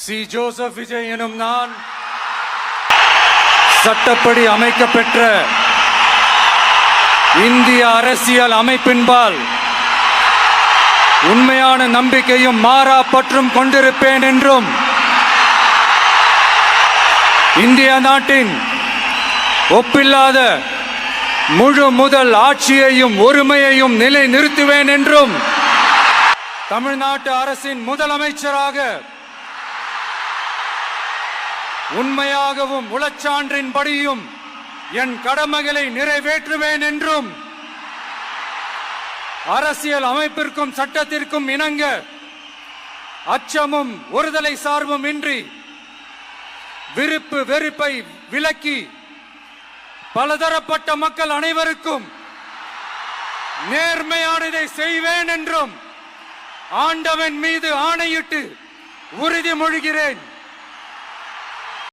C Joseph Vijay எனும் நான் சட்டப்படி அமைக்கப்பெற்ற இந்திய அரசியல் அமைப்பின்பால் உண்மையான நம்பிக்கையும் மாறா பற்றும் கொண்டிருப்பேன் என்றும் இந்திய நாட்டின் ஒப்பில்லாத முழு முதல் ஆட்சியையும் ஒருமையையும் நிலை நிறுத்துவேன் என்றும் தமிழ்நாட்டு அரசின் முதலமைச்சராக உண்மையாகவும் உளச்சான்றின்படியும் என் கடமைகளை நிறைவேற்றுவேன் என்றும் அரசியல் அமைப்பிற்கும் சட்டத்திற்கும் இணங்க அச்சமும் ஒருதலை சார்பும் இன்றி விருப்பு வெறுப்பை விலக்கி பலதரப்பட்ட மக்கள் அனைவருக்கும் நேர்மையானதை செய்வேன் என்றும் ஆண்டவன் மீது ஆணையிட்டு உறுதிமொழிகிறேன்.